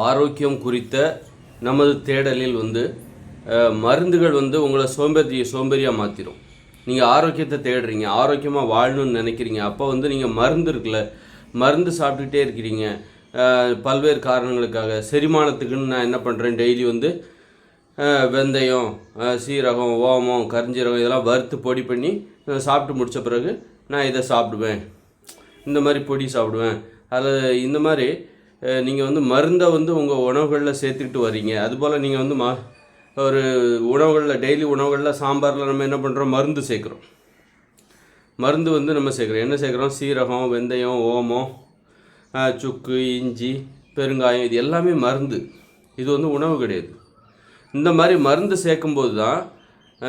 ஆரோக்கியம் குறித்த நமது தேடலில் மருந்துகள் உங்களை சோம்பேறியாக மாற்றிடும். நீங்கள் ஆரோக்கியத்தை தேடுறீங்க, ஆரோக்கியமாக வாழணும்னு நினைக்கிறீங்க. அப்போ நீங்கள் மருந்து இருக்குல்ல, மருந்து சாப்பிட்டுக்கிட்டே இருக்கிறீங்க. பல்வேறு காரணங்களுக்காக செரிமானத்துக்குன்னு நான் என்ன பண்ணுறேன், டெய்லி வெந்தயம், சீரகம், ஓமம், கரிஞ்சீரகம் இதெல்லாம் வறுத்து பொடி பண்ணி சாப்பிட்டு முடித்த பிறகு நான் இதை சாப்பிடுவேன், இந்த மாதிரி பொடி சாப்பிடுவேன். அதில் இந்த மாதிரி நீங்கள் மருந்தை உங்கள் உணவுகளில் சேர்த்துக்கிட்டு வரீங்க. அதுபோல் நீங்கள் ஒரு உணவுகளில் டெய்லி உணவுகளில் சாம்பாரில் நம்ம என்ன பண்ணுறோம், மருந்து சேர்க்குறோம். மருந்து நம்ம சேர்க்குறோம். என்ன சேர்க்குறோம்? சீரகம், வெந்தயம், ஓமம், சுக்கு, இஞ்சி, பெருங்காயம், இது எல்லாமே மருந்து. இது உணவு கிடையாது. இந்த மாதிரி மருந்து சேர்க்கும்போது தான்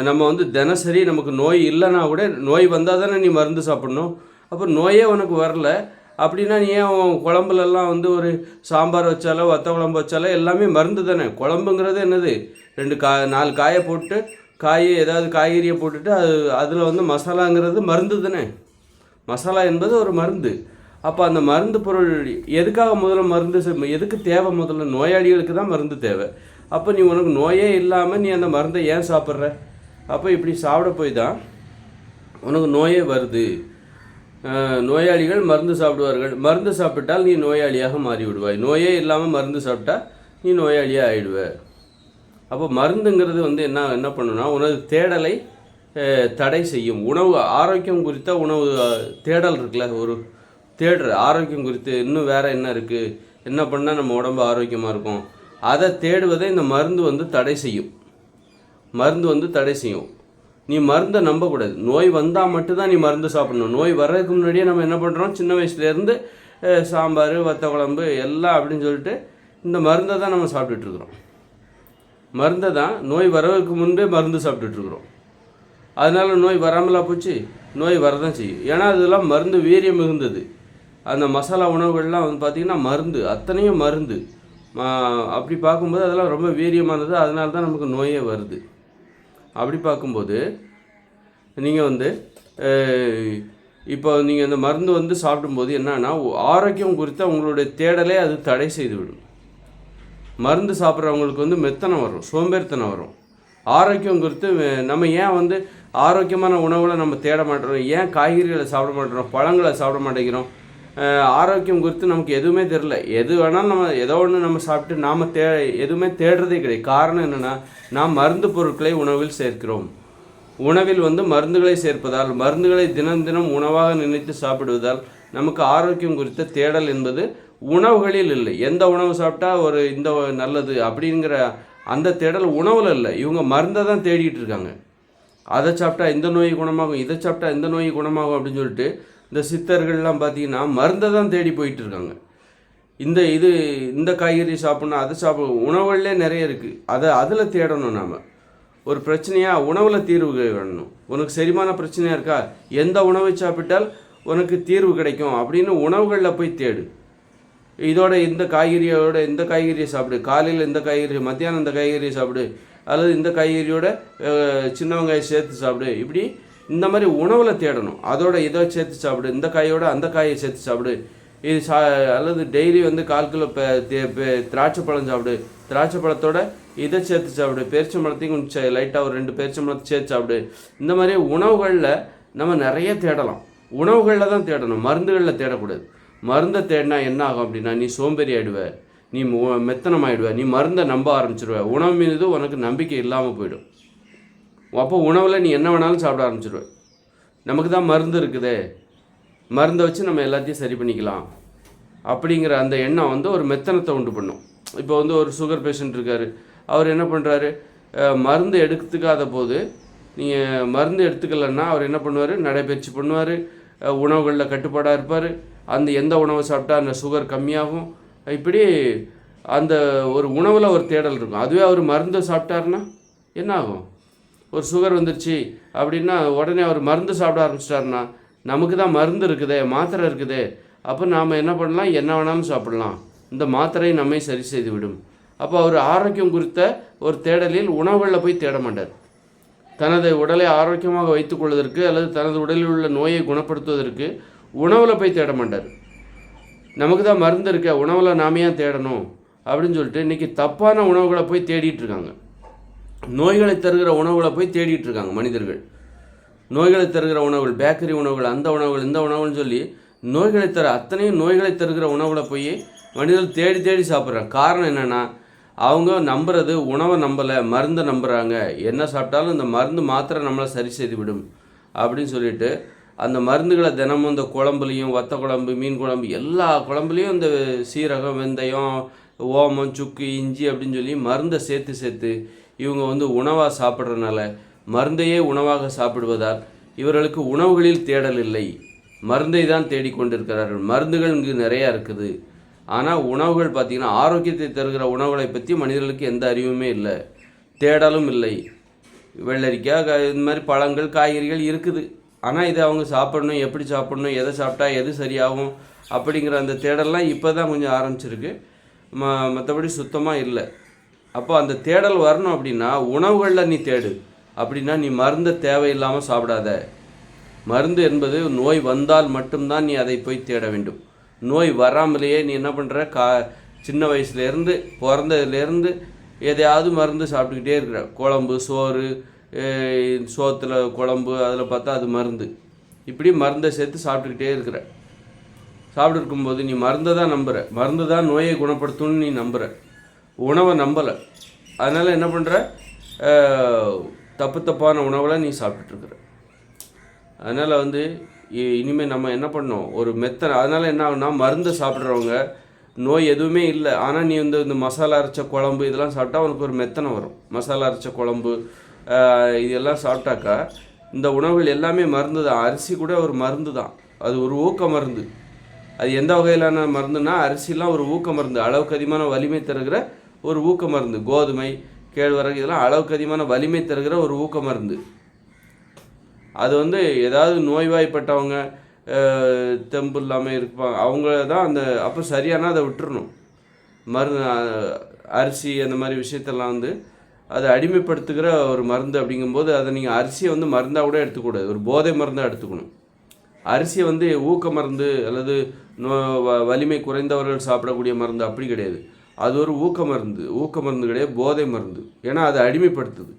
நம்ம தினசரி நமக்கு நோய் இல்லைன்னா கூட, நோய் வந்தால் தானே நீ மருந்து சாப்பிட்ணும். அப்போ நோயே உனக்கு வரல அப்படின்னா நீ ஏன் குழம்புலலாம் ஒரு சாம்பார் வச்சாலோ வத்த குழம்பு வச்சாலோ எல்லாமே மருந்து தானே. குழம்புங்கிறது என்னது, 4 காயை போட்டு ஏதாவது காய்கறியை போட்டுட்டு அதில் மசாலாங்கிறது மருந்து தானே. மசாலா என்பது ஒரு மருந்து. அப்போ அந்த மருந்து பொருள் எதுக்காக முதல்ல மருந்து எதுக்கு தேவை? முதல்ல நோயாளிகளுக்கு தான் மருந்து தேவை. அப்போ நீ உனக்கு நோயே இல்லாமல் நீ அந்த மருந்தை ஏன் சாப்பிட்ற? அப்போ இப்படி சாப்பிட போய் தான் உனக்கு நோயே வருது. நோயாளிகள் மருந்து சாப்பிடுவார்கள். மருந்து சாப்பிட்டால் நீ நோயாளியாக மாறிவிடுவாய். நோயே இல்லாமல் மருந்து சாப்பிட்டா நீ நோயாளியாக ஆகிடுவ. அப்போ மருந்துங்கிறது என்ன பண்ணுன்னா, உனது தேடலை தடை செய்யும். உணவு ஆரோக்கியம் குறித்த உணவு தேடல் இருக்குல்ல, ஒரு தேடுற ஆரோக்கியம் குறித்து இன்னும் வேறு என்ன இருக்குது, என்ன பண்ணால் நம்ம உடம்பு ஆரோக்கியமாக இருக்கும், அதை தேடுவதை இந்த மருந்து தடை செய்யும். மருந்து தடை செய்யும். நீ மருந்தை நம்பக்கூடாது. நோய் வந்தால் மட்டும்தான் நீ மருந்து சாப்பிடணும். நோய் வர்றதுக்கு முன்னாடியே நம்ம என்ன பண்ணுறோம், சின்ன வயசுலேருந்து சாம்பார், வத்த குழம்பு எல்லாம் அப்படின்னு சொல்லிட்டு இந்த மருந்தை தான் நம்ம சாப்பிட்டுட்ருக்குறோம். மருந்தை தான் நோய் வர்றதுக்கு முன்பே மருந்து சாப்பிட்டுட்ருக்குறோம். அதனால் நோய் வராமலாம் போச்சு, நோய் வரதான் செய்யும். ஏன்னா அதெல்லாம் மருந்து வீரியம் மிகுந்தது. அந்த மசாலா உணவுகள்லாம் பார்த்திங்கன்னா மருந்து, அத்தனையும் மருந்து. அப்படி பார்க்கும்போது அதெல்லாம் ரொம்ப வீரியமானது. அதனால தான் நமக்கு நோயே வருது. அப்படி பார்க்கும்போது நீங்கள் இப்போ நீங்கள் இந்த மருந்து சாப்பிடும்போது என்னன்னா, ஆரோக்கியம் குறித்த உங்களுடைய தேடலே அது தடை செய்துவிடும். மருந்து சாப்பிட்றவங்களுக்கு மெத்தனம் வரும், சோம்பேறித்தனம் வரும். ஆரோக்கியம் குறித்து நம்ம ஏன் ஆரோக்கியமான உணவுகளை நம்ம தேட மாட்டோம், ஏன் காய்கறிகளை சாப்பிட மாட்டோம், பழங்களை சாப்பிட மாட்டேங்கிறோம்? ஆரோக்கியம் குறித்து நமக்கு எதுவுமே தெரில. எது வேணாலும் நம்ம ஏதோ ஒன்று நம்ம சாப்பிட்டு நாம் எதுவுமே தேடுறதே கிடையாது. காரணம் என்னென்னா, நாம் மருந்து பொருட்களை உணவில் சேர்க்கிறோம். உணவில் மருந்துகளை சேர்ப்பதால், மருந்துகளை தினம் தினம் உணவாக நினைத்து சாப்பிடுவதால் நமக்கு ஆரோக்கியம் குறித்த தேடல் என்பது உணவுகளில் இல்லை. எந்த உணவு சாப்பிட்டா இந்த நல்லது அப்படிங்கிற அந்த தேடல் உணவில் இல்லை. இவங்க மருந்தை தான் தேடிட்டு இருக்காங்க. அதை சாப்பிட்டா இந்த நோய் குணமாகும், இதை சாப்பிட்டா இந்த நோய் குணமாகும் அப்படின்னு சொல்லிட்டு இந்த சித்தர்கள்லாம் பார்த்தீங்கன்னா மருந்தை தான் தேடி போயிட்டு இருக்காங்க. இந்த காய்கறி சாப்பிட்ணும், அதை சாப்பிடணும். உணவுகளே நிறைய இருக்குது. அதில் தேடணும். நாம் ஒரு பிரச்சனையாக உணவில் தீர்வு வேணும். உனக்கு செரிமான பிரச்சனையாக இருக்கா, எந்த உணவை சாப்பிட்டால் உனக்கு தீர்வு கிடைக்கும் அப்படின்னு உணவுகளில் போய் தேடு. இதோட இந்த காய்கறியை சாப்பிடு, காலையில் இந்த காய்கறி, மத்தியானம் இந்த காய்கறியை சாப்பிடு, அல்லது இந்த காய்கறியோட சின்ன வெங்காயம் சேர்த்து சாப்பிடு. இப்படி இந்த மாதிரி உணவில் தேடணும். அதோட இதை சேர்த்து சாப்பிடு, இந்த காயோட அந்த காயை சேர்த்து சாப்பிடு. இது அல்லது டெய்லி 1/4 கிலோ திராட்சை பழம் சாப்பிடு, திராட்சை பழத்தோட இதை சேர்த்து சாப்பிடு, பேரிச்சம்பழத்தையும் கொஞ்சம் லைட்டாக ஒரு 2 பேரிச்சம்பழத்தை சேர்த்து சாப்பிடு. இந்த மாதிரி உணவுகளில் நம்ம நிறைய தேடலாம். உணவுகளில் தான் தேடணும், மருந்துகளில் தேடக்கூடாது. மருந்தை தேடினா என்ன ஆகும் அப்படின்னா, நீ சோம்பேறி ஆகிடுவ, நீ மெத்தனம் ஆகிடுவ, நீ மருந்தை நம்ப ஆரம்பிச்சிடுவ, உணவு மீது உனக்கு நம்பிக்கை இல்லாமல் போயிடும். அப்போ உணவில் நீ என்ன வேணாலும் சாப்பிட ஆரம்பிச்சிடுவ. நமக்கு தான் மருந்து இருக்குதே, மருந்தை வச்சு நம்ம எல்லாத்தையும் சரி பண்ணிக்கலாம் அப்படிங்கிற அந்த எண்ணம் ஒரு மெத்தனத்தை உண்டு பண்ணும். இப்போ ஒரு சுகர் பேஷண்ட் இருக்கார். அவர் என்ன பண்ணுறாரு, மருந்து எடுத்துக்காத போது, நீங்கள் மருந்து எடுத்துக்கலன்னா அவர் என்ன பண்ணுவார், நடைபயிற்சி பண்ணுவார், உணவுகளில் கட்டுப்பாடாக இருப்பார். அந்த எந்த உணவை சாப்பிட்டா அந்த சுகர் கம்மியாகும், இப்படி அந்த ஒரு உணவில் ஒரு தேடல் இருக்கும். அதுவே அவர் மருந்து சாப்பிட்டாருன்னா என்ன ஆகும்? ஒரு சுகர் வந்துருச்சு அப்படின்னா உடனே அவர் மருந்து சாப்பிட ஆரம்பிச்சிட்டாருன்னா, நமக்கு தான் மருந்து இருக்குதே, மாத்திரை இருக்குதே, அப்போ நாம் என்ன பண்ணலாம், என்ன வேணாலும் சாப்பிடலாம், இந்த மாத்திரை நம்மை சரி செய்து விடும். அப்போ அவர் ஆரோக்கியம் குறித்த ஒரு தேடலில் உணவுகளில் போய் தேட மாட்டார். தனது உடலை ஆரோக்கியமாக வைத்துக் கொள்வதற்கு அல்லது தனது உடலில் உள்ள நோயை குணப்படுத்துவதற்கு உணவில் போய் தேட மாட்டார். நமக்கு தான் மருந்து இருக்க, உணவில் நாம ஏன் தேடணும் அப்படின்னு சொல்லிட்டு இன்றைக்கி தப்பான உணவுகளை போய் தேடிட்டு இருக்காங்க. நோய்களை தருகிற உணவுகளை போய் தேடிட்டு இருக்காங்க மனிதர்கள். நோய்களை தருகிற உணவுகள், பேக்கரி உணவுகள், அந்த உணவுகள், இந்த உணவுகள்னு சொல்லி நோய்களை அத்தனையும் நோய்களை தருகிற உணவுகளை போய் மனிதர்கள் தேடி தேடி சாப்பிட்றாங்க. காரணம் என்னென்னா, அவங்க நம்புறது உணவை நம்பலை, மருந்தை நம்புகிறாங்க. என்ன சாப்பிட்டாலும் இந்த மருந்து மாத்திரை நம்மளை சரி செய்து விடும் அப்படின்னு சொல்லிட்டு அந்த மருந்துகளை தினமும் இந்த குழம்புலையும், வத்த குழம்பு, மீன் குழம்பு, எல்லா குழம்புலையும் இந்த சீரகம், வெந்தயம், ஓமம், சுக்கு, இஞ்சி அப்படின்னு சொல்லி மருந்தை சேர்த்து இவங்க உணவாக சாப்பிட்றதுனால, மருந்தையே உணவாக சாப்பிடுவதால் இவர்களுக்கு உணவுகளில் தேடல் இல்லை, மருந்தை தான் தேடிக்கொண்டிருக்கிறார்கள். மருந்துகள் இங்கு நிறையா இருக்குது. ஆனால் உணவுகள் பார்த்திங்கன்னா, ஆரோக்கியத்தை தருகிற உணவுகளை பற்றி மனிதர்களுக்கு எந்த அறிவுமே இல்லை, தேடலும் இல்லை. வெள்ளரிக்காய், இந்த மாதிரி பழங்கள், காய்கறிகள் இருக்குது. ஆனால் இதை அவங்க சாப்பிடணும், எப்படி சாப்பிடணும், எதை சாப்பிட்டா எது சரியாகும் அப்படிங்கிற அந்த தேடல்லாம் இப்போ தான் கொஞ்சம் ஆரம்பிச்சிருக்கு. மற்றபடி சுத்தமாக இல்லை. அப்போ அந்த தேடல் வரணும் அப்படின்னா உணவுகளில் நீ தேடு. அப்படின்னா நீ மருந்தை தேவையில்லாமல் சாப்பிடாத. மருந்து என்பது நோய் வந்தால் மட்டும்தான் நீ அதை போய் தேட வேண்டும். நோய் வராமலேயே நீ என்ன பண்ணுற, சின்ன வயசுலேருந்து, பிறந்ததுலேருந்து எதையாவது மருந்து சாப்பிட்டுக்கிட்டே இருக்கிற. குழம்பு, சோறு, சோத்தில் குழம்பு, அதில் பார்த்தா அது மருந்து. இப்படி மருந்தை சேர்த்து சாப்பிட்டுக்கிட்டே இருக்கிற. சாப்பிட்டு இருக்கும்போது நீ மருந்தை தான் நம்புகிற. மருந்து தான் நோயை குணப்படுத்தும்னு நீ நம்புகிற, உணவை நம்பலை. அதனால் என்ன பண்ணுற, தப்பான உணவை நீ சாப்பிட்டுருக்குற. அதனால் இனிமேல் நம்ம என்ன பண்ணோம், ஒரு அதனால் என்ன ஆகுனா, மருந்தை சாப்பிட்றவங்க நோய் எதுவுமே இல்லை, ஆனால் நீ இந்த மசாலா அரைச்ச குழம்பு இதெல்லாம் சாப்பிட்டா அவனுக்கு ஒரு மெத்தனை வரும். மசாலா அரைச்ச குழம்பு இதெல்லாம் சாப்பிட்டாக்கா இந்த உணவுகள் எல்லாமே மருந்து தான். அரிசி கூட ஒரு மருந்து தான், அது ஒரு ஊக்க மருந்து. அது எந்த வகையிலான மருந்துன்னா, அரிசிலாம் ஒரு ஊக்க மருந்து, அளவுக்கு அதிகமான வலிமை தருகிற ஒரு ஊக்க மருந்து. கோதுமை, கேழ்வரகு இதெல்லாம் அளவுக்கு அதிகமான வலிமை தருகிற ஒரு ஊக்க மருந்து. அது ஏதாவது நோய்வாய்ப்பட்டவங்க, தெம்பு இல்லாமல் இருப்பாங்க, அவங்க தான் அப்போ சரியான அதை விட்டுறணும். அரிசி அந்த மாதிரி விஷயத்தெல்லாம் அதை அடிமைப்படுத்துகிற ஒரு மருந்து. அப்படிங்கும்போது அதை நீங்கள் அரிசியை மருந்தாக கூட எடுத்துக்கூடாது, ஒரு போதை மருந்தாக எடுத்துக்கணும். அரிசியை ஊக்க மருந்து அல்லது வலிமை குறைந்தவர்கள் சாப்பிடக்கூடிய மருந்து அப்படி கிடையாது. அது ஒரு ஊக்க மருந்து கிடையாது, போதை மருந்து. ஏன்னா அது அடிமைப்படுத்துது.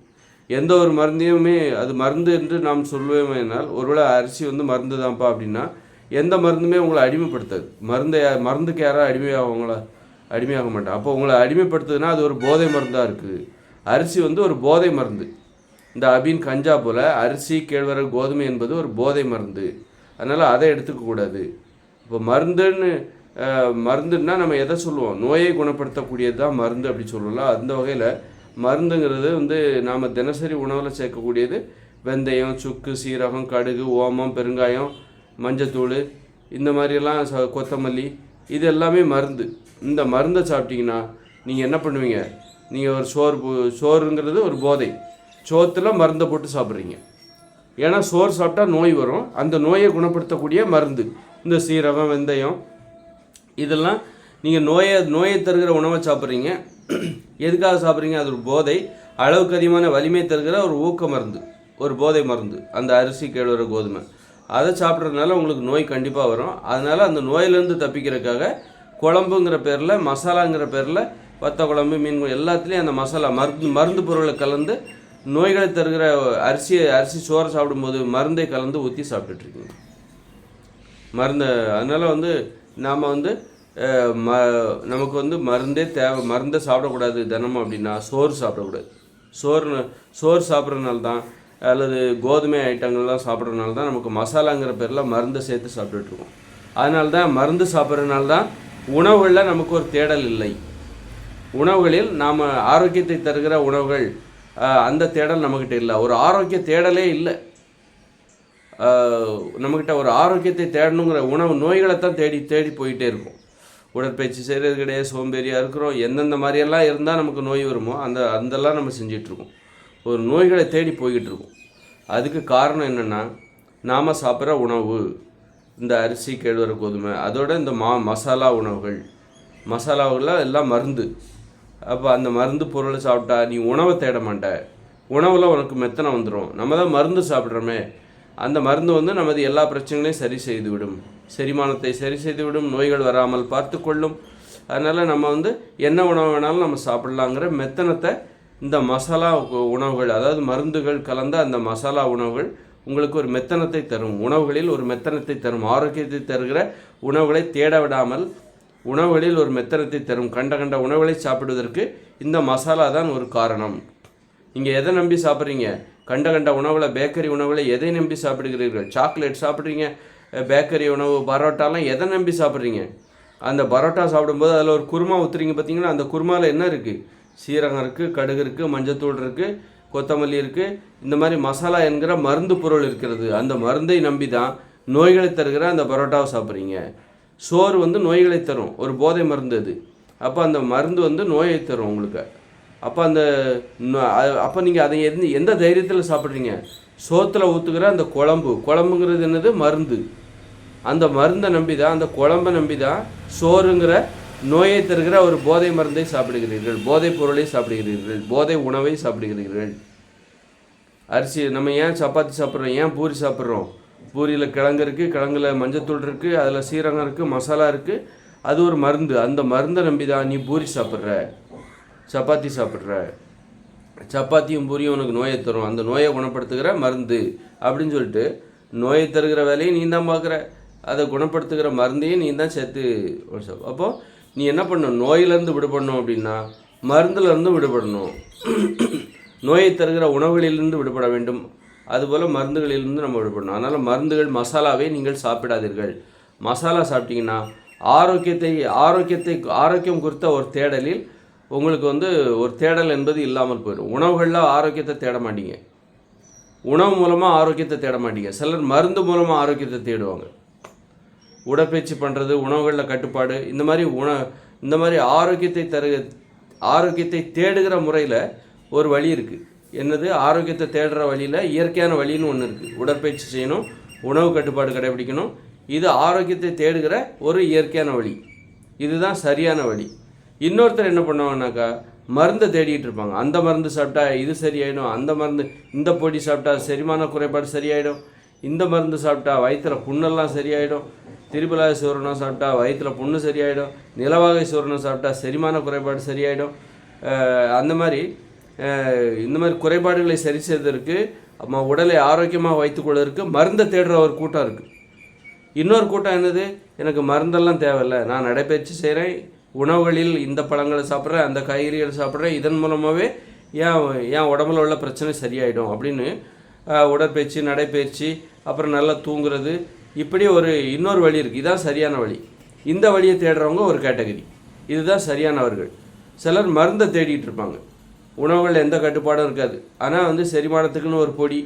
எந்த ஒரு மருந்தையுமே அது மருந்து என்று நாம் சொல்லுவேனால், ஒருவேளை அரிசி மருந்து தான்ப்பா அப்படின்னா எந்த மருந்துமே உங்களை அடிமைப்படுத்தாது. மருந்துக்கு யாராவது அடிமையாக மாட்டேன். அப்போ உங்களை அடிமைப்படுத்துதுன்னா அது ஒரு போதை மருந்தாக இருக்குது. அரிசி ஒரு போதை மருந்து. இந்த அபின், கஞ்சா போல் அரிசி, கேழ்வரகு, கோதுமை என்பது ஒரு போதை மருந்து. அதனால் அதை எடுத்துக்கக்கூடாது. இப்போ மருந்துன்னா நம்ம எதை சொல்லுவோம், நோயை குணப்படுத்தக்கூடியது தான் மருந்து அப்படி சொல்லலாம். அந்த வகையில் மருந்துங்கிறது நாம் தினசரி உணவில் சேர்க்கக்கூடியது. வெந்தயம், சுக்கு, சீரகம், கடுகு, ஓமம், பெருங்காயம், மஞ்சத்தூள், இந்த மாதிரியெல்லாம் கொத்தமல்லி, இது எல்லாமே மருந்து. இந்த மருந்தை சாப்பிட்டீங்கன்னா நீங்கள் என்ன பண்ணுவீங்க, நீங்கள் ஒரு சோறுங்கிறது ஒரு போதை, சோத்தில் மருந்தை போட்டு சாப்பிட்றீங்க. ஏன்னா சோறு சாப்பிட்டா நோய் வரும், அந்த நோயை குணப்படுத்தக்கூடிய மருந்து இந்த சீரகம், வெந்தயம், இதெல்லாம் நீங்கள் நோயை தருகிற உணவை சாப்பிட்றீங்க. எதுக்காக சாப்பிட்றீங்க, அது ஒரு போதை, அளவுக்கு அதிகமான வலிமை தருகிற ஒரு ஊக்க மருந்து, ஒரு போதை மருந்து. அந்த அரிசி, கேழ்வரகு, கோதுமை அதை சாப்பிட்றதுனால உங்களுக்கு நோய் கண்டிப்பாக வரும். அதனால் அந்த நோயிலேருந்து தப்பிக்கிறதுக்காக குழம்புங்கிற பேரில், மசாலாங்கிற பேரில், வத்த குழம்பு, மீன் எல்லாத்துலேயும் அந்த மசாலா மருந்து பொருளை கலந்து நோய்களை தருகிற அரிசி சோறை சாப்பிடும்போது மருந்தை கலந்து ஊற்றி சாப்பிட்டுட்ருக்கீங்க மருந்து. அதனால் நாம் நமக்கு மருந்தே தேவை. மருந்தை சாப்பிடக்கூடாது தினமும் அப்படின்னா சோறு சாப்பிடக்கூடாது. சோறு சாப்பிட்றதுனால தான், அல்லது கோதுமை ஐட்டங்கள்லாம் சாப்பிட்றதுனால தான் நமக்கு மசாலாங்கிற பேரில் மருந்தை சேர்த்து சாப்பிட்டுட்ருக்கோம். அதனால தான் மருந்து சாப்பிட்றதுனால தான் உணவுகளில் நமக்கு ஒரு தேடல் இல்லை. உணவுகளில் நாம் ஆரோக்கியத்தை தருகிற உணவுகள், அந்த தேடல் நம்மக்கிட்ட இல்லை. ஒரு ஆரோக்கிய தேடலே இல்லை நம்மக்கிட்ட. ஒரு ஆரோக்கியத்தை தேடணுங்கிற நோய்களை தான் தேடி போயிட்டே இருக்கும். உடற்பயிற்சி செய்கிறது கிடையாது, சோம்பேறியாக இருக்கிறோம். எந்தெந்த மாதிரியெல்லாம் இருந்தால் நமக்கு நோய் வருமோ அதெல்லாம் நம்ம செஞ்சிட்ருக்கோம். ஒரு நோய்களை தேடி போய்கிட்டு இருக்கோம். அதுக்கு காரணம் என்னென்னா, நாம் சாப்பிட்ற உணவு, இந்த அரிசி, கேழ்வரகு, கோதுமை, அதோட இந்த மசாலா உணவுகள் எல்லாம் மருந்து. அப்போ அந்த மருந்து பொருளை சாப்பிட்டா நீ உணவை தேட மாட்ட, உணவில் உனக்கு மெத்தனை வந்துடும். நம்ம தான் மருந்து சாப்பிட்றோமே, அந்த மருந்து நமது எல்லா பிரச்சனைகளையும் சரி செய்துவிடும், செரிமானத்தை சரி செய்துவிடும், நோய்கள் வராமல் பார்த்து கொள்ளும். அதனால் நம்ம வந்து என்ன உணவு வேணாலும் நம்ம சாப்பிட்லாங்கிற மெத்தனத்தை இந்த மசாலா உணவுகள், அதாவது மருந்துகள் கலந்த அந்த மசாலா உணவுகள் உங்களுக்கு ஒரு மெத்தனத்தை தரும். உணவுகளில் ஒரு மெத்தனத்தை தரும். ஆரோக்கியத்தை தருகிற உணவுகளை தேட விடாமல் உணவுகளில் ஒரு மெத்தனத்தை தரும். கண்ட உணவுகளை சாப்பிடுவதற்கு இந்த மசாலா தான் ஒரு காரணம். நீங்கள் எதை நம்பி சாப்பிட்றீங்க? கண்ட உணவில், பேக்கரி உணவில் எதை நம்பி சாப்பிடுகிறீர்கள்? சாக்லேட் சாப்பிட்றீங்க, பேக்கரி உணவு, பரோட்டாலாம் எதை நம்பி சாப்பிட்றீங்க? அந்த பரோட்டா சாப்பிடும்போது அதில் ஒரு குருமா ஊற்றுறீங்க பார்த்தீங்கன்னா, அந்த குருமாவில் என்ன இருக்குது? சீரகம் இருக்குது, கடுகு இருக்குது, மஞ்சத்தூள் இருக்குது, கொத்தமல்லி இருக்குது, இந்த மாதிரி மசாலா என்கிற மருந்து பொருள் இருக்கிறது. அந்த மருந்தை நம்பி தான் நோய்களை தருகிற அந்த பரோட்டாவை சாப்பிட்றீங்க. சோறு வந்து நோய்களை தரும், ஒரு போதை மருந்து அது. அப்போ அந்த மருந்து வந்து நோயை தரும் உங்களுக்கு. அப்போ நீங்கள் அதை எந்த தைரியத்தில் சாப்பிட்றீங்க? சோத்தில் ஊற்றுக்கிற அந்த குழம்புங்கிறது என்னது? மருந்து. அந்த மருந்தை நம்பி தான், அந்த குழம்பை நம்பி தான் சோறுங்கிற நோயை தருகிற ஒரு போதை மருந்தை சாப்பிடுகிறீர்கள், போதை பொருளை சாப்பிடுகிறீர்கள், போதை உணவை சாப்பிடுகிறீர்கள். அரிசி நம்ம ஏன் சப்பாத்தி சாப்பிட்றோம், ஏன் பூரி சாப்பிட்றோம்? பூரியில் கிழங்கு இருக்குது, கிழங்குல மஞ்சத்தூள் இருக்குது, அதில் சீரகம் இருக்குது, மசாலா இருக்குது, அது ஒரு மருந்து. அந்த மருந்தை நம்பி தான் நீ பூரி சாப்பிட்ற, சப்பாத்தி சாப்பிட்ற. சப்பாத்தியும் பூரியும் உனக்கு நோயை தரும், அந்த நோயை குணப்படுத்துகிற மருந்து அப்படின்னு சொல்லிட்டு நோயை தருகிற வேலையை நீ தான் பார்க்குற, அதை குணப்படுத்துகிற மருந்தையும் நீ தான் சேர்த்து. அப்போது நீ என்ன பண்ணணும்? நோயிலேருந்து விடுபடணும் அப்படின்னா மருந்துலேருந்து விடுபடணும். நோயை தருகிற உணவுகளிலிருந்து விடுபட வேண்டும், அதுபோல் மருந்துகளிலிருந்து நம்ம விடுபடணும். அதனால் மருந்துகள், மசாலாவை நீங்கள் சாப்பிடாதீர்கள். மசாலா சாப்பிட்டீங்கன்னா ஆரோக்கியம் குறித்த ஒரு தேடலில் உங்களுக்கு வந்து ஒரு தேடல் என்பது இல்லாமல் போயிடும். உணவுகளில் ஆரோக்கியத்தை தேட மாட்டீங்க, உணவு மூலமாக ஆரோக்கியத்தை தேட மாட்டீங்க. சிலர் மருந்து மூலமாக ஆரோக்கியத்தை தேடுவாங்க. உடற்பயிற்சி பண்ணுறது, உணவுகளில் கட்டுப்பாடு, இந்த மாதிரி ஆரோக்கியத்தை தேடுகிற முறையில் ஒரு வழி இருக்குது. என்னது? ஆரோக்கியத்தை தேடுற வழியில் இயற்கையான வழின்னு ஒன்று இருக்குது. உடற்பயிற்சி செய்யணும், உணவு கட்டுப்பாடு கடைபிடிக்கணும். இது ஆரோக்கியத்தை தேடுகிற ஒரு இயற்கையான வழி. இதுதான் சரியான வழி. இன்னொருத்தர் என்ன பண்ணுவாங்கனாக்கா, மருந்தை தேடிட்டு இருப்பாங்க. அந்த மருந்து சாப்பிட்டா இது சரியாயிடும், அந்த மருந்து, இந்த பொடி சாப்பிட்டா செரிமான குறைபாடு சரியாயிடும், இந்த மருந்து சாப்பிட்டா வயிற்றில் புண்ணெல்லாம் சரியாயிடும், திரிபலாய சூரணம் சாப்பிட்டா வயிற்றில் புண்ணு சரியாயிடும், நிலவாகை சூரணம் சாப்பிட்டா செரிமான குறைபாடு சரியாயிடும். இந்த மாதிரி குறைபாடுகளை சரி செய்வதற்கு, உடலை ஆரோக்கியமாக வைத்துக்கொள்வதற்கு மருந்தை தேடுற ஒரு கூட்டம் இருக்குது. இன்னொரு கூட்டம் என்னது? எனக்கு மருந்தெல்லாம் தேவையில்லை, நான் நடைப்பயிற்சி செய்கிறேன், உணவுகளில் இந்த பழங்களை சாப்பிட்றேன், அந்த காய்கறிகளை சாப்பிட்றேன், இதன் மூலமாகவே என் உடம்புல உள்ள பிரச்சனை சரியாயிடும் அப்படின்னு உடற்பயிற்சி, நடைப்பயிற்சி, அப்புறம் நல்லா தூங்குறது, இப்படி இன்னொரு வழி இருக்குது. இதுதான் சரியான வழி. இந்த வழியை தேடுறவங்க ஒரு கேட்டகரி, இதுதான் சரியானவர்கள். சிலர் மருந்தை தேடிட்டு இருப்பாங்க. உணவுகளில் எந்த கட்டுப்பாடும் இருக்காது, ஆனால் செரிமானத்துக்குன்னு ஒரு பொடி,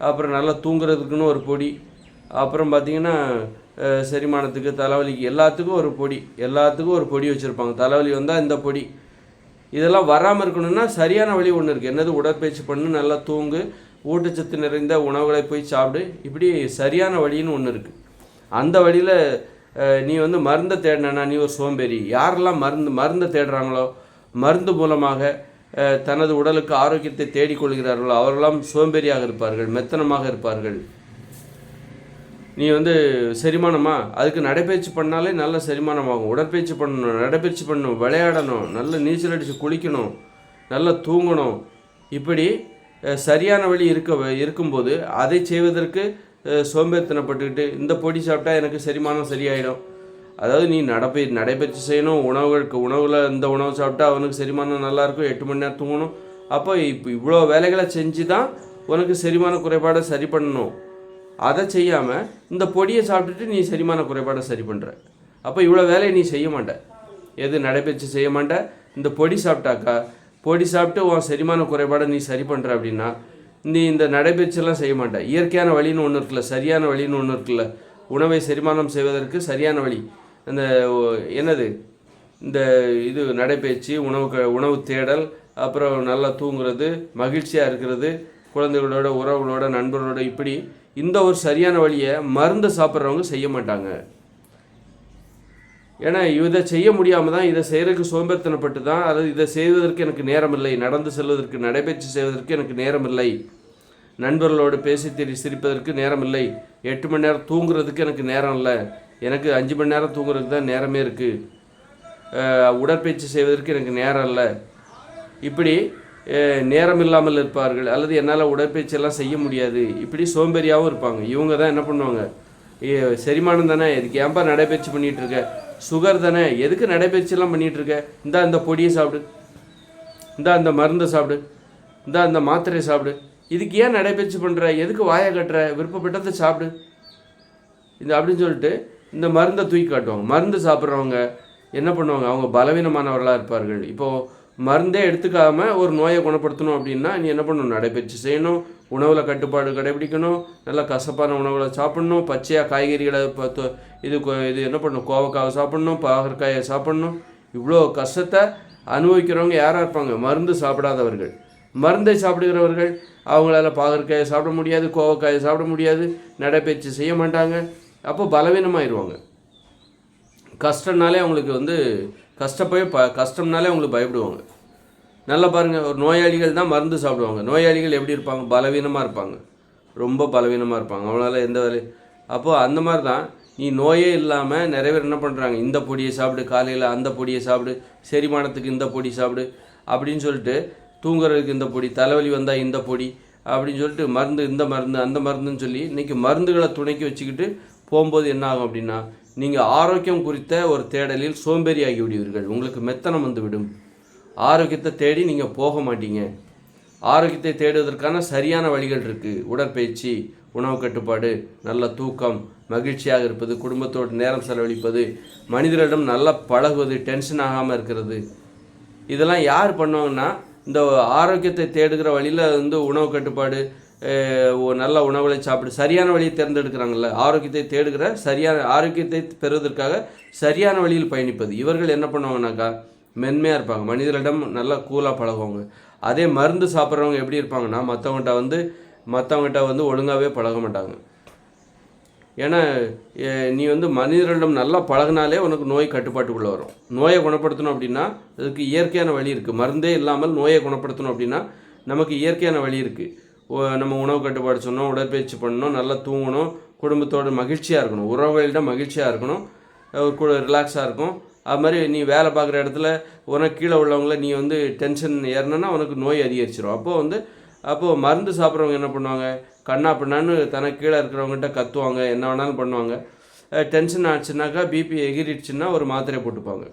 அப்புறம் நல்லா தூங்குறதுக்குன்னு ஒரு பொடி, அப்புறம் பார்த்திங்கன்னா செரிமானத்துக்கு, தலைவலிக்கு, எல்லாத்துக்கும் ஒரு பொடி வச்சுருப்பாங்க. தலைவலி வந்தால் இந்த பொடி. இதெல்லாம் வராமல் இருக்கணும்னா சரியான வழி ஒன்று இருக்குது. என்னது? உடற்பயிற்சி பண்ணு, நல்லா தூங்கு, ஊட்டச்சத்து நிறைந்த உணவுகளை போய் சாப்பிடு. இப்படி சரியான வழின்னு ஒன்று இருக்குது. அந்த வழியில் நீ மருந்தை தேடினா நீ ஒரு சோம்பேறி. யாரெல்லாம் மருந்தை தேடுறாங்களோ, மருந்து மூலமாக தனது உடலுக்கு ஆரோக்கியத்தை தேடிக்கொள்கிறார்களோ அவரெல்லாம் சோம்பேறியாக இருப்பார்கள், மெத்தனமாக இருப்பார்கள். நீ செரிமானமா, அதுக்கு நடைப்பயிற்சி பண்ணாலே நல்ல செரிமானமாகும். உடற்பயிற்சி பண்ணணும், நடைப்பயிற்சி பண்ணணும், விளையாடணும், நல்ல நீச்சல் அடித்து குளிக்கணும், நல்லா தூங்கணும். இப்படி சரியான வழி இருக்கும்போது அதை செய்வதற்கு சோம்பேறித்தனப்பட்டுக்கிட்டு இந்த பொடி சாப்பிட்டா எனக்கு செரிமானம் சரியாயிடும். அதாவது நீ நடைப்பயிற்சி செய்யணும், உணவில் இந்த உணவு சாப்பிட்டா அவனுக்கு செரிமானம் நல்லாயிருக்கும், 8 மணி நேரம் தூங்கணும். அப்போ இவ்வளோ வேலைகளை செஞ்சு தான் உனக்கு செரிமான குறைபாடை சரி பண்ணணும். அதை செய்யாமல் இந்த பொடியை சாப்பிட்டுட்டு நீ செரிமான குறைபாடை சரி பண்ணுற. அப்போ இவ்வளோ வேலையை நீ செய்ய மாட்ட. நடைப்பயிற்சி செய்ய மாட்ட. இந்த பொடி சாப்பிட்டு உன் செரிமான குறைபாடை நீ சரி பண்ணுற அப்படின்னா நீ இந்த நடைப்பயிற்சியெல்லாம் செய்ய மாட்ட. இயற்கையான வழின்னு ஒன்று இருக்குல்ல, சரியான வழின்னு ஒன்று இருக்குல்ல, உணவை செரிமானம் செய்வதற்கு சரியான வழி. அந்த என்னது? இந்த நடைப்பயிற்சி, உணவு தேடல், அப்புறம் நல்லா தூங்குறது, மகிழ்ச்சியாக இருக்கிறது, குழந்தைகளோட, உறவுகளோட, நண்பர்களோட, இப்படி இந்த ஒரு சரியான வழியை மருந்து சாப்பிட்றவங்க செய்ய மாட்டாங்க. ஏன்னா இதை செய்ய முடியாமல் தான், இதை செய்கிறதுக்கு சோம்பேறித்தனப்பட்டு தான், அதாவது இதை செய்வதற்கு எனக்கு நேரம் இல்லை, நடந்து செல்வதற்கு, நடைபயிற்சி செய்வதற்கு எனக்கு நேரம் இல்லை, நண்பர்களோடு பேசி சிரிப்பதற்கு நேரம் இல்லை, 8 மணி நேரம் தூங்குறதுக்கு எனக்கு நேரம் இல்லை, எனக்கு 5 மணி நேரம் தூங்குறதுக்கு தான் நேரமே இருக்குது உடற்பயிற்சி செய்வதற்கு எனக்கு நேரம் இல்லை, இப்படி நேரம் இல்லாமல் இருப்பார்கள், அல்லது என்னால் உடற்பயிற்சியெல்லாம் செய்ய முடியாது, இப்படி சோம்பேறியாகவும் இருப்பாங்க. இவங்க தான் என்ன பண்ணுவாங்க, செரிமானம் தானே, எதுக்கு ஏன்பா நடைப்பயிற்சி பண்ணிகிட்டு இருக்க, சுகர் தானே, எதுக்கு நடைப்பயிற்சியெல்லாம் பண்ணிகிட்டு இருக்க, இந்த பொடியை சாப்பிடு, இந்த மருந்தை சாப்பிடு, இந்த மாத்திரையை சாப்பிடு, இதுக்கு ஏன் நடைப்பயிற்சி பண்ணுற, எதுக்கு வாயை கட்டுற, விருப்பப்பட்டதை சாப்பிடு, அப்படின்னு சொல்லிட்டு இந்த மருந்தை தூக்கி காட்டுவாங்க. மருந்து சாப்பிட்றவங்க என்ன பண்ணுவாங்க, அவங்க பலவீனமானவர்களாக இருப்பார்கள். இப்போது மருந்தே எடுத்துக்காமல் ஒரு நோயை குணப்படுத்தணும் அப்படின்னா நீ என்ன பண்ணணும், நடைப்பயிற்சி செய்யணும், உணவில் கட்டுப்பாடு கடைபிடிக்கணும், நல்லா கசப்பான உணவுகளை சாப்பிட்ணும், பச்சையாக காய்கறிகளை இது என்ன பண்ணணும், கோவக்காவை சாப்பிட்ணும், பாகற்காயை சாப்பிட்ணும். இவ்வளோ கஷ்டத்தை அனுபவிக்கிறவங்க யாராக இருப்பாங்க, மருந்து சாப்பிடாதவர்கள். மருந்தை சாப்பிடுகிறவர்கள் அவங்களால பாகற்காயை சாப்பிட முடியாது, கோவக்காயை சாப்பிட முடியாது, நடைப்பயிற்சி செய்ய மாட்டாங்க. அப்போ பலவீனமாகிடுவாங்க. கஷ்டம்னாலே அவங்களுக்கு கஷ்டம்னாலே அவங்களுக்கு பயப்படுவாங்க. நல்லா பாருங்கள், ஒரு நோயாளிகள் தான் மருந்து சாப்பிடுவாங்க. நோயாளிகள் எப்படி இருப்பாங்க, பலவீனமாக இருப்பாங்க, ரொம்ப பலவீனமாக இருப்பாங்க, அவங்களால எந்த வேலை. அப்போது அந்த மாதிரி தான் நீ நோயே இல்லாமல் நிறைய பேர் என்ன பண்ணுறாங்க, இந்த பொடியை சாப்பிடு, காலையில் அந்த பொடியை சாப்பிடு, செரிமானத்துக்கு இந்த பொடி சாப்பிடு அப்படின்னு சொல்லிட்டு, தூங்குறதுக்கு இந்த பொடி, தலைவலி வந்தால் இந்த பொடி அப்படின்னு சொல்லிட்டு மருந்து, இந்த மருந்து அந்த மருந்துன்னு சொல்லி இன்றைக்கி மருந்துகளை துணைக்கி வச்சுக்கிட்டு போகும்போது என்ன ஆகும் அப்படின்னா, நீங்கள் ஆரோக்கியம் குறித்த ஒரு தேடலில் சோம்பேறி ஆகி விடுவீர்கள். உங்களுக்கு மெத்தனம் வந்து விடும். ஆரோக்கியத்தை தேடி நீங்கள் போக மாட்டீங்க. ஆரோக்கியத்தை தேடுவதற்கான சரியான வழிகள் இருக்குது. உடற்பயிற்சி, உணவு கட்டுப்பாடு, நல்ல தூக்கம், மகிழ்ச்சியாக இருப்பது, குடும்பத்தோடு நேரம் செலவழிப்பது, மனிதர்களிடம் நல்லா பழகுவது, டென்ஷன் ஆகாமல் இருக்கிறது. இதெல்லாம் யார் பண்ணுவாங்கன்னா, இந்த ஆரோக்கியத்தை தேடுகிற வழியில் உணவு கட்டுப்பாடு, நல்ல உணவுகளை சாப்பிடு, சரியான வழியை தேர்ந்தெடுக்கிறாங்கல்ல, ஆரோக்கியத்தை தேடுகிற ஆரோக்கியத்தை பெறுவதற்காக சரியான வழியில் பயணிப்பது. இவர்கள் என்ன பண்ணுவாங்கனாக்கா, மென்மையாக இருப்பாங்க, மனிதர்களிடம் நல்லா கூலாக பழகுவாங்க. அதே மருந்து சாப்பிட்றவங்க எப்படி இருப்பாங்கன்னா, மற்றவங்ககிட்ட ஒழுங்காகவே பழக மாட்டாங்க. ஏன்னா நீ மனிதர்களிடம் நல்லா பழகினாலே உனக்கு நோய் கட்டுப்பாட்டுக்குள்ளே வரும். நோயை குணப்படுத்தணும் அப்படின்னா அதுக்கு இயற்கையான வழி இருக்குது. மருந்தே இல்லாமல் நோயை குணப்படுத்தணும் அப்படின்னா நமக்கு இயற்கையான வழி இருக்குது. நம்ம உணவு கட்டுப்பாடு சொன்னோம், உடற்பயிற்சி பண்ணணும், நல்லா தூங்கணும், குடும்பத்தோடு மகிழ்ச்சியாக இருக்கணும், உறவுகளிடம் மகிழ்ச்சியாக இருக்கணும், ரிலாக்ஸாக இருக்கும். அது மாதிரி நீ வேலை பார்க்குற இடத்துல உனக்கு கீழே உள்ளவங்கள நீ டென்ஷன் ஏறினா உனக்கு நோய் அதிகரிச்சிடும். அப்போது மருந்து சாப்பிட்றவங்க என்ன பண்ணுவாங்க, கண்ணா பின்னான்னு தனக்கு கீழே இருக்கிறவங்ககிட்ட கத்துவாங்க, என்ன வேணாலும் பண்ணுவாங்க. டென்ஷன் ஆச்சுனாக்கா, பிபி எகிரிடுச்சுன்னா ஒரு மாத்திரை போட்டுப்பாங்க.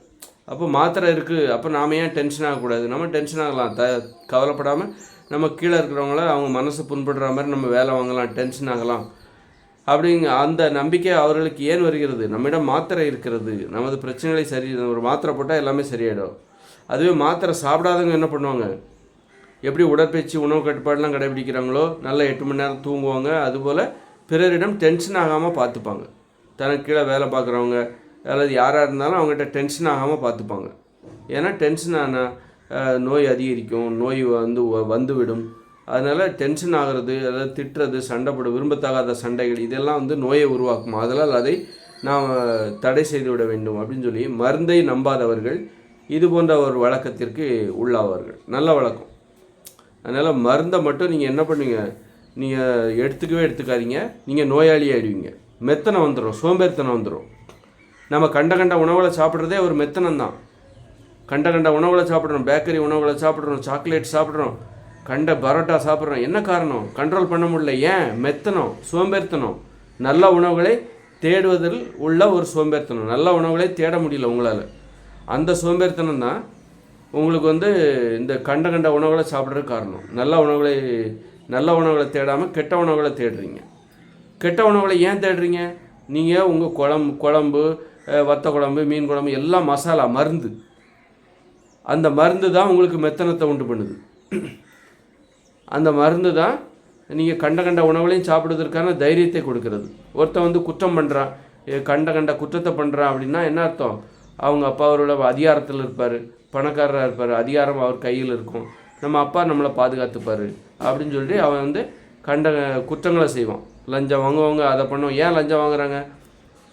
அப்போ மாத்திரை இருக்குது, அப்போ நாம் ஏன் டென்ஷன் ஆகக்கூடாது, நம்ம டென்ஷன் ஆகலாம், கவலைப்படாமல் நம்ம கீழே இருக்கிறவங்கள அவங்க மனசு புண்படுற மாதிரி நம்ம வேலை வாங்கலாம், டென்ஷன் ஆகலாம் அப்படிங்க அந்த நம்பிக்கை அவர்களுக்கு ஏன் வருகிறது, நம்மிடம் மாத்திரை இருக்கிறது, நமது பிரச்சனைகளை ஒரு மாத்திரை போட்டால் எல்லாமே சரியாயிடும். அதுவே மாத்திரை சாப்பிடாதவங்க என்ன பண்ணுவாங்க, எப்படி உடற்பயிற்சி உணவு கட்டுப்பாடெலாம் கடைபிடிக்கிறாங்களோ, நல்லா 8 மணி நேரம் தூங்குவாங்க, அதுபோல் பிறரிடம் டென்ஷன் ஆகாமல் பார்த்துப்பாங்க. தனக்கு கீழே வேலை பார்க்குறவங்க அல்லது யாராக இருந்தாலும் அவங்ககிட்ட டென்ஷன் ஆகாமல் பார்த்துப்பாங்க. ஏன்னா டென்ஷன் ஆனால் நோய் அதிகரிக்கும், நோய் வந்துவிடும். அதனால் டென்ஷன் ஆகிறது, அதாவது திட்டுறது, விரும்பத்தகாத சண்டைகள் இதெல்லாம் நோயை உருவாக்கும். அதனால் அதை நாம் தடை செய்து விட வேண்டும் அப்படின்னு சொல்லி மருந்தை நம்பாதவர்கள் இது போன்ற ஒரு வழக்கத்திற்கு உள்ளாவார்கள். நல்ல வழக்கம். அதனால் மருந்தை மட்டும் நீங்கள் என்ன பண்ணுவீங்க, நீங்கள் எடுத்துக்காதீங்க, நீங்கள் நோயாளி ஆகிடுவீங்க. மெத்தனம் வந்துடும், சோம்பேறித்தனம் வந்துடும். நம்ம கண்ட உணவுகளை சாப்பிட்றதே ஒரு மெத்தனம் தான். கண்ட உணவுகளை சாப்பிட்றோம், பேக்கரி உணவுகளை சாப்பிட்றோம், சாக்லேட் சாப்பிட்றோம், பரோட்டா சாப்பிட்றோம். என்ன காரணம், கண்ட்ரோல் பண்ண முடியல. ஏன், மெத்தனம், சோம்பேறித்தனம். நல்ல உணவுகளை தேடுவதில் உள்ள ஒரு சோம்பேறித்தனம். நல்ல உணவுகளை தேட முடியல உங்களால். அந்த சோம்பேறித்தனம் தான் உங்களுக்கு இந்த கண்ட உணவுகளை சாப்பிட்றதுக்கு காரணம். நல்ல உணவுகளை தேடாமல் கெட்ட உணவுகளை தேடுறீங்க. கெட்ட உணவுகளை ஏன் தேடுறீங்க, நீங்கள் உங்கள் குழம்பு, வத்த குழம்பு, மீன் குழம்பு எல்லாம் மசாலா, மருந்து. அந்த மருந்து தான் உங்களுக்கு மெத்தனத்தை உண்டு பண்ணுது. அந்த மருந்து தான் நீங்கள் கண்ட உணவுகளையும் சாப்பிடுவதற்கான தைரியத்தை கொடுக்கறது. ஒருத்தன் குற்றம் பண்ணுறான், கண்ட குற்றத்தை பண்ணுறான் அப்படின்னா என்ன அர்த்தம், அவங்க அப்பா அவரோட அதிகாரத்தில் இருப்பார், பணக்காரராக இருப்பார், அதிகாரம் அவர் கையில் இருக்கும், நம்ம அப்பா நம்மளை பாதுகாத்துப்பார் அப்படின்னு சொல்லிட்டு அவன் கண்ட குற்றங்களை செய்வான். லஞ்சம் வாங்குவாங்க, அதை பண்ணுவோம். ஏன் லஞ்சம் வாங்குறாங்க,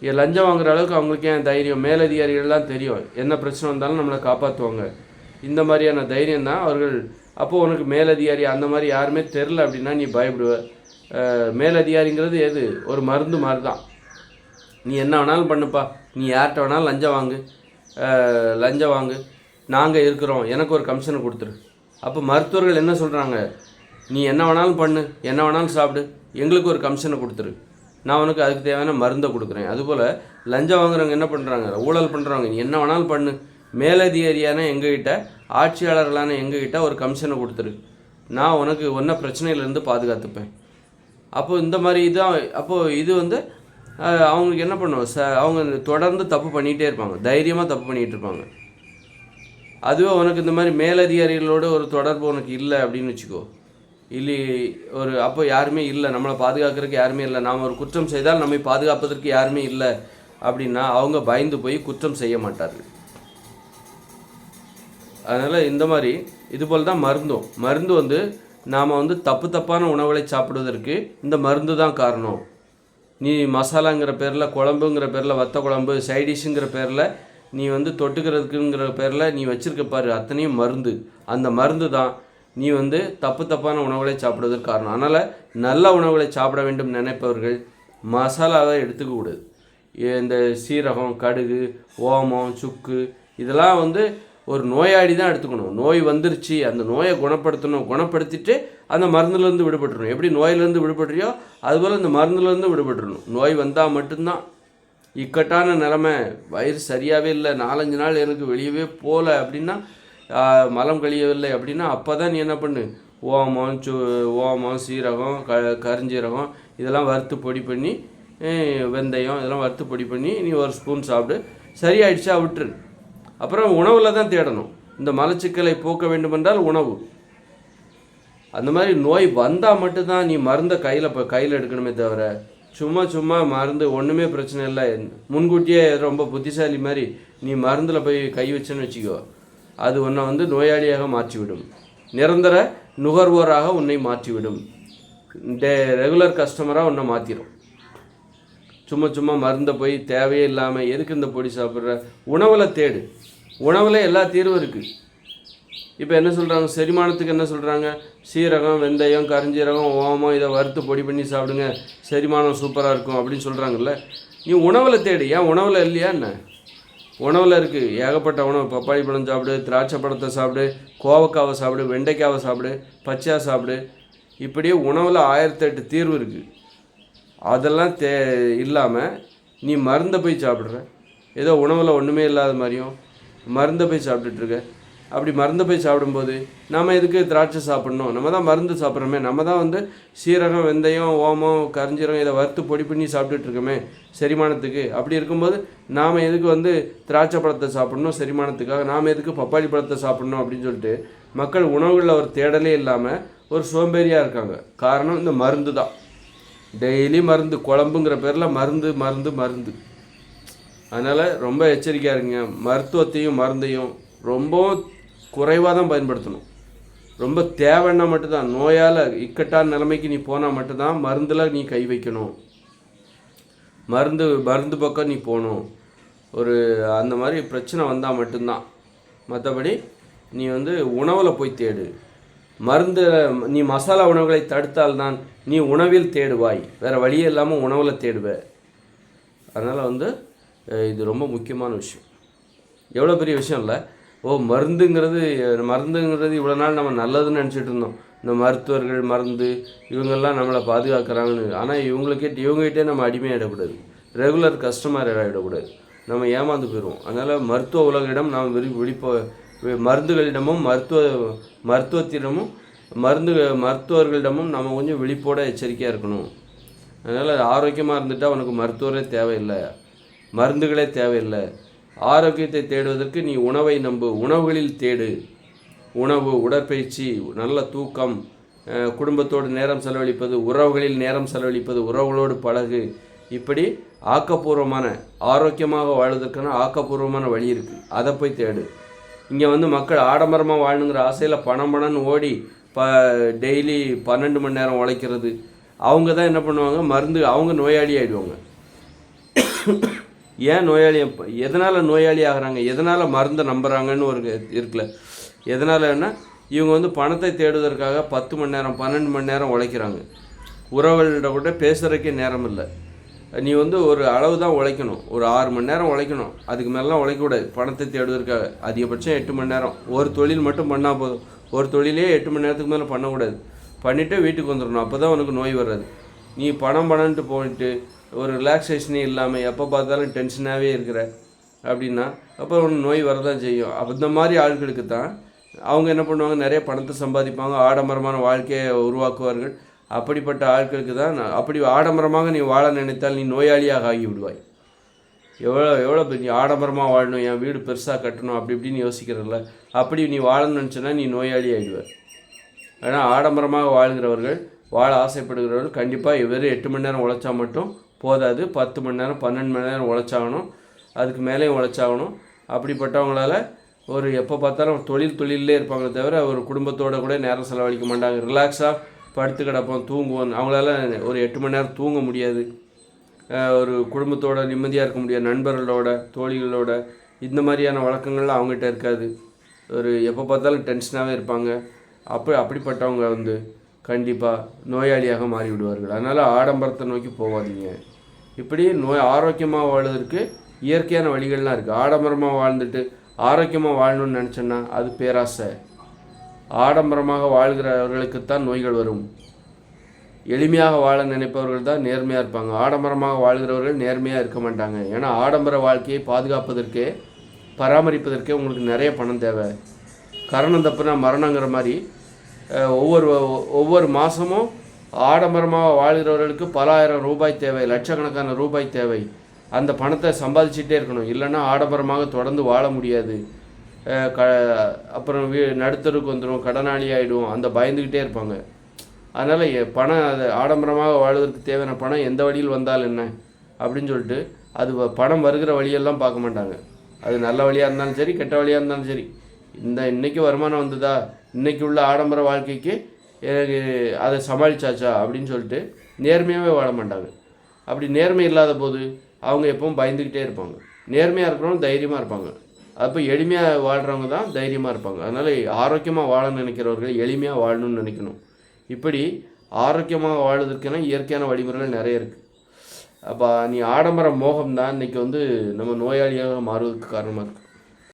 லஞ்சம் வாங்குற அளவுக்கு அவங்களுக்கு ஏன் தைரியம், மேலதிகாரிகள்லாம் தெரியும், என்ன பிரச்சனை வந்தாலும் நம்மளை காப்பாற்றுவாங்க. இந்த மாதிரியான தைரியம் தான் அவர்கள். அப்போது உனக்கு மேலதிகாரி அந்த மாதிரி யாருமே தெரில அப்படின்னா நீ பயப்படுவ. மேலதிகாரிங்கிறது எது, ஒரு மருந்து மாதிரி தான். நீ என்ன வேணாலும் பண்ணுப்பா, நீ யார்கிட்ட வேணாலும் லஞ்சம் வாங்கு, லஞ்சம் வாங்கு, நாங்கள் இருக்கிறோம், எனக்கு ஒரு கமிஷனை கொடுத்துரு. அப்போ மருத்துவர்கள் என்ன சொல்கிறாங்க, நீ என்ன வேணாலும் பண்ணு, என்ன வேணாலும் சாப்பிடு, எங்களுக்கு ஒரு கமிஷனை கொடுத்துரு, நான் உனக்கு அதுக்கு தேவையான மருந்தை கொடுக்குறேன். அதுபோல் லஞ்சம் வாங்குறவங்க என்ன பண்ணுறாங்க, ஊழல் பண்ணுறவங்க, நீ என்ன வேணாலும் பண்ணு, மேலதிகாரியான எங்ககிட்ட, ஆட்சியாளர்களான எங்ககிட்ட ஒரு கமிஷனை கொடுத்துரு, நான் உனக்கு ஒன்றை பிரச்சனையிலேருந்து பாதுகாத்துப்பேன். அப்போது இந்த மாதிரி இதான். அப்போது இது அவங்களுக்கு என்ன பண்ணுவோம், அவங்க தொடர்ந்து தப்பு பண்ணிகிட்டே இருப்பாங்க, தைரியமாக தப்பு பண்ணிகிட்டு இருப்பாங்க. அதுவே உனக்கு இந்த மாதிரி மேலதிகாரிகளோட ஒரு தொடர்பு உனக்கு இல்லை அப்படின்னு வச்சுக்கோ, இல்லை அப்போ யாருமே இல்லை, நம்மளை பாதுகாக்கிறதுக்கு யாருமே இல்லை, நாம் ஒரு குற்றம் செய்தால் நம்மை பாதுகாப்பதற்கு யாருமே இல்லை அப்படின்னா அவங்க பயந்து போய் குற்றம் செய்ய மாட்டார்கள். அதனால் இந்த மாதிரி இதுபோல் தான் மருந்து நாம் தப்பான உணவுகளை சாப்பிடுவதற்கு இந்த மருந்து தான் காரணம். நீ மசாலாங்கிற பேரில், குழம்புங்கிற பேரில், வத்த குழம்பு, சைடிஷுங்கிற பேரில், நீ தொட்டுக்கிறதுக்குங்கிற பேரில் நீ வச்சுருக்க பாரு, அத்தனையும் மருந்து. அந்த மருந்து தான் நீ தப்பான உணவுகளை சாப்பிடுவதற்கு காரணம். அதனால் நல்ல உணவுகளை சாப்பிட வேண்டும் நினைப்பவர்கள் மசாலாவை எடுத்துக்கக்கூடாது. இந்த சீரகம், கடுகு, ஓமம், சுக்கு இதெல்லாம் ஒரு நோயாளி தான் எடுத்துக்கணும். நோய் வந்துருச்சு, அந்த நோயை குணப்படுத்தணும், குணப்படுத்திட்டு அந்த மருந்துலேருந்து விடுபட்டுறணும். எப்படி நோயிலேருந்து விடுபடுறியோ அதுபோல் இந்த மருந்துலேருந்து விடுபட்டுறணும். நோய் வந்தால் மட்டும்தான், இக்கட்டான நிலமை, வயிறு சரியாகவே இல்லை, 4-5 நாள் எனக்கு வெளியவே போகல அப்படின்னா, மலம் கழியவில்லை அப்படின்னா, அப்போ தான் நீ என்ன பண்ணு, ஓமம், சீரகம், கருஞ்சீரகம் இதெல்லாம் வறுத்து பொடி பண்ணி, வெந்தயம் இதெல்லாம் வறுத்து பொடி பண்ணி நீ ஒரு ஸ்பூன் சாப்பிடு, சரியாயிடுச்சா விட்டுரு. அப்புறம் உணவில் தான் தேடணும். இந்த மலச்சிக்கலை போக்க வேண்டுமென்றால் உணவு. அந்த மாதிரி நோய் வந்தால் மட்டும்தான் நீ மருந்தை கையில் எடுக்கணுமே தவிர, சும்மா மருந்து ஒன்றுமே பிரச்சனை இல்லை, முன்கூட்டியே ரொம்ப புத்திசாலி மாதிரி நீ மருந்தில் போய் கை வச்சேன்னு வச்சுக்கோ, அது உன்னை நோயாளியாக மாற்றிவிடும், நிரந்தர நுகர்வோராக உன்னை மாற்றிவிடும், ரெகுலர் கஸ்டமராக உன்னை மாற்றிடும். சும்மா மருந்தை போய் தேவையே இல்லாமல் எதுக்கு இந்த பொடி சாப்பிட்ற, உணவில் தேடு. உணவில் எல்லா தீர்வும் இருக்குது. இப்போ என்ன சொல்கிறாங்க, செரிமானத்துக்கு என்ன சொல்கிறாங்க, சீரகம், வெந்தயம், கருஞ்சீரகம், ஓமம் இதை வறுத்து பொடி பண்ணி சாப்பிடுங்க, செரிமானம் சூப்பராக இருக்கும் அப்படின்னு சொல்கிறாங்கல்ல. நீ உணவில் தேடு. ஏன் உணவில் இல்லையா என்ன? உணவில் இருக்குது ஏகப்பட்ட உணவு. பப்பாளி பழம் சாப்பிடு, திராட்சை பழத்தை சாப்பிடு, கோவக்காவை சாப்பிடு, வெண்டைக்காவை சாப்பிடு, பச்சையாக சாப்பிடு. இப்படியே உணவில் 1008 தீர்வு இருக்குது. அதெல்லாம் இல்லாமல் நீ மருந்தை போய் சாப்பிட்ற, ஏதோ உணவில் ஒன்றுமே இல்லாத மாதிரியும் மருந்தை போய் சாப்பிட்டுட்ருக்க. அப்படி மருந்தை போய் சாப்பிடும்போது நம்ம எதுக்கு திராட்சை சாப்பிட்ணும், நம்ம தான் மருந்து சாப்பிட்றோமே, நம்ம தான் சீரகம், வெந்தயம், ஓமம், கருஞ்சீரகம் இதை வறுத்து பொடி பண்ணி சாப்பிட்டுட்ருக்கோமே செரிமானத்துக்கு. அப்படி இருக்கும்போது நாம் எதுக்கு திராட்சை பழத்தை சாப்பிட்ணும் செரிமானத்துக்காக, நாம் எதுக்கு பப்பாளி பழத்தை சாப்பிட்ணும் அப்படின்னு சொல்லிட்டு மக்கள் உணவுகளில் ஒரு தேடலே இல்லாமல் ஒரு சோம்பேறியாக இருக்காங்க. காரணம் இந்த மருந்து தான். டெய்லி மருந்து, குழம்புங்கிற பேரில் மருந்து. அதனால் ரொம்ப எச்சரிக்கையாக இருங்க. மருத்துவத்தையும் மருந்தையும் ரொம்பவும் குறைவாக தான் பயன்படுத்தணும். ரொம்ப தேவைன்னா மட்டும்தான், நோயால் இக்கட்டான நிலைமைக்கு நீ போனால் மட்டும்தான் மருந்தில் நீ கை வைக்கணும், மருந்து பக்கம் நீ போகணும். ஒரு அந்த மாதிரி பிரச்சனை வந்தால் மட்டும்தான். மற்றபடி நீ உணவில் போய் தேடு. மருந்து நீ மசாலா உணவுகளை தடுத்தால்தான் நீ உணவில் தேடுவாய், வேறு வழியே இல்லாமல் உணவில் தேடுவ. அதனால் இது ரொம்ப முக்கியமான விஷயம். எவ்வளோ பெரிய விஷயம் இல்லை. மருந்துங்கிறது இவ்வளோ நாள் நம்ம நல்லதுன்னு நினச்சிட்டு இருந்தோம். இந்த மருத்துவர்கள், மருந்து இவங்கெல்லாம் நம்மளை பாதுகாக்கிறாங்கன்னு. ஆனால் இவங்ககிட்டே நம்ம அடிமையாகிடக்கூடாது, ரெகுலர் கஸ்டமர் ஆகிடக்கூடாது, நம்ம ஏமாந்து போயிடுவோம். அதனால் மருத்துவ உலகிடம் நாம் மருந்துகளிடமும் மருத்துவத்திடமும் மருத்துவர்களிடமும் நம்ம கொஞ்சம் விழிப்போட எச்சரிக்கையாக இருக்கணும். அதனால் ஆரோக்கியமாக இருந்துட்டால் உனக்கு மருத்துவரே தேவையில்லை, மருந்துகளே தேவையில்லை. ஆரோக்கியத்தை தேடுவதற்கு நீ உணவை நம்பு, உணவுகளில் தேடு. உணவு, உடற்பயிற்சி, நல்ல தூக்கம், குடும்பத்தோடு நேரம் செலவழிப்பது, உறவுகளில் நேரம் செலவழிப்பது, உறவுகளோடு பழகு. இப்படி ஆக்கப்பூர்வமான ஆரோக்கியமாக வாழ்வதற்கான ஆக்கப்பூர்வமான வழி இருக்குது, அதை போய் தேடு. இங்கே மக்கள் ஆடம்பரமாக வாழணுங்கிற ஆசையில் பணம்னு ஓடி டெய்லி 12 மணி நேரம் உழைக்கிறது. அவங்க தான் என்ன பண்ணுவாங்க, மருந்து, அவங்க நோயாளி ஆகிடுவாங்க. ஏன் எதனால் நோயாளி ஆகிறாங்க, எதனால் மருந்தை நம்புகிறாங்கன்னு ஒரு இருக்குல்ல. எதனாலன்னா இவங்க பணத்தை தேடுவதற்காக 10 மணி நேரம் 12 மணி நேரம் உழைக்கிறாங்க. உறவுகளிட கூட பேசுகிறதுக்கே நேரம் இல்லை. நீ வந்து ஒரு அளவு தான் உழைக்கணும், ஒரு 6 மணி நேரம் உழைக்கணும், அதுக்கு மேலாம் உழைக்கக்கூடாது பணத்தை தேடுவதற்காக. அதிகபட்சம் 8 மணி நேரம் ஒரு தொழில் மட்டும் பண்ணால் போதும். ஒரு தொழிலே 8 மணி நேரத்துக்கு மேலே பண்ணக்கூடாது. பண்ணிவிட்டு வீட்டுக்கு வந்துடணும், அப்போ தான் உனக்கு நோய் வர்றது. நீ பணம்ட்டு போயிட்டு ஒரு ரிலாக்ஸேஷனே இல்லாமல் எப்போ பார்த்தாலும் டென்ஷனாகவே இருக்கிற அப்படின்னா அப்போ உனக்கு நோய் வரதான் செய்யும். அப்போ இந்த மாதிரி ஆட்களுக்கு தான் அவங்க என்ன பண்ணுவாங்க, நிறைய பணத்தை சம்பாதிப்பாங்க, ஆடம்பரமான வாழ்க்கையை உருவாக்குவார்கள். அப்படிப்பட்ட ஆட்களுக்கு தான் அப்படி ஆடம்பரமாக நீ வாழ நினைத்தால் நீ நோயாளியாக ஆகி விடுவாய். எவ்வளோ நீ ஆடம்பரமாக வாழணும், என் வீடு பெருசாக கட்டணும் அப்படி இப்படின்னு யோசிக்கிறதில்ல. அப்படி நீ வாழணும்னு நினச்சோன்னா நீ நோயாளி ஆகிடுவார். ஆனால் ஆடம்பரமாக வாழ்கிறவர்கள், வாழ ஆசைப்படுகிறவர்கள் கண்டிப்பாக வெறும் 8 மணி நேரம் உழைச்சா மட்டும் போதாது, 10 மணி நேரம் 12 மணி நேரம் உழைச்சாகணும், அதுக்கு மேலேயும் உழைச்சாகணும். அப்படிப்பட்டவங்களால் ஒரு எப்போ பார்த்தாலும் தொழிலே இருப்பாங்களே தவிர ஒரு குடும்பத்தோடு கூட நேரம் செலவழிக்க மாட்டாங்க. ரிலாக்ஸாக படுத்து கிடப்போம், தூங்குவோம். அவங்களால ஒரு 8 மணி நேரம் தூங்க முடியாது, ஒரு குடும்பத்தோட நிம்மதியாக இருக்க முடியாது, நண்பர்களோட தோழிகளோட இந்த மாதிரியான வழக்கங்கள்லாம் அவங்ககிட்ட இருக்காது. ஒரு எப்போ பார்த்தாலும் டென்ஷனாகவே இருப்பாங்க. அப்படிப்பட்டவங்க வந்து கண்டிப்பாக நோயாளியாக மாறி விடுவார்கள். அதனால் ஆடம்பரத்தை நோக்கி போகாதீங்க. இப்படி ஆரோக்கியமாக வாழ்வதற்கு இயற்கையான வழிகள்லாம் இருக்குது. ஆடம்பரமாக வாழ்ந்துட்டு ஆரோக்கியமாக வாழணும்னு நினச்சோன்னா அது பேராசை. ஆடம்பரமாக வாழ்கிறவர்களுக்குத்தான் நோய்கள் வரும். எளிமையாக வாழ நினைப்பவர்கள் தான் நேர்மையாக இருப்பாங்க. ஆடம்பரமாக வாழ்கிறவர்கள் நேர்மையாக இருக்க மாட்டாங்க. ஏன்னா ஆடம்பர வாழ்க்கையை பாதுகாப்பதற்கே பராமரிப்பதற்கே உங்களுக்கு நிறைய பணம் தேவை. கரணம் தப்புனா மரணங்கிற மாதிரி ஒவ்வொரு மாதமும் ஆடம்பரமாக வாழ்கிறவர்களுக்கு பல ஆயிரம் ரூபாய் தேவை, லட்சக்கணக்கான ரூபாய் தேவை. அந்த பணத்தை சம்பாதிச்சுட்டே இருக்கணும், இல்லைன்னா ஆடம்பரமாக தொடர்ந்து வாழ முடியாது. அப்புறம் நடுத்தருக்கு வந்துடும், கடனாளி ஆகிடும், அந்த பயந்துக்கிட்டே இருப்பாங்க. அதனால் பணம் அது ஆடம்பரமாக வாழ்வதற்கு தேவையான பணம் எந்த வழியில் வந்தால் என்ன அப்படின்னு சொல்லிட்டு அது பணம் வருகிற வழியெல்லாம் பார்க்க மாட்டாங்க. அது நல்ல வழியாக இருந்தாலும் சரி, கெட்ட வழியாக இருந்தாலும் சரி. இன்றைக்கி வருமானம் வந்ததா, இன்றைக்கி உள்ள ஆடம்பர வாழ்க்கைக்கு எனக்கு அதை சமாளிச்சாச்சா அப்படின்னு சொல்லிட்டு நேர்மையாகவே வாழ மாட்டாங்க. அப்படி நேர்மை இல்லாத போது அவங்க எப்பவும் பயந்துக்கிட்டே இருப்பாங்க. நேர்மையாக இருக்கிறவங்க தைரியமாக இருப்பாங்க. அப்போ எளிமையாக வாழ்கிறவங்க தான் தைரியமாக இருப்பாங்க. அதனால் ஆரோக்கியமாக வாழ நினைக்கிறவர்கள் எளிமையாக வாழணும்னு நினைக்கணும். இப்படி ஆரோக்கியமாக வாழ்வதற்கென இயற்கையான வழிமுறைகள் நிறைய இருக்குது. அப்போ நீ ஆடம்பர மோகம் தான் இன்றைக்கி வந்து நம்ம நோயாளியாக மாறுவதற்கு காரணமாக இருக்குது.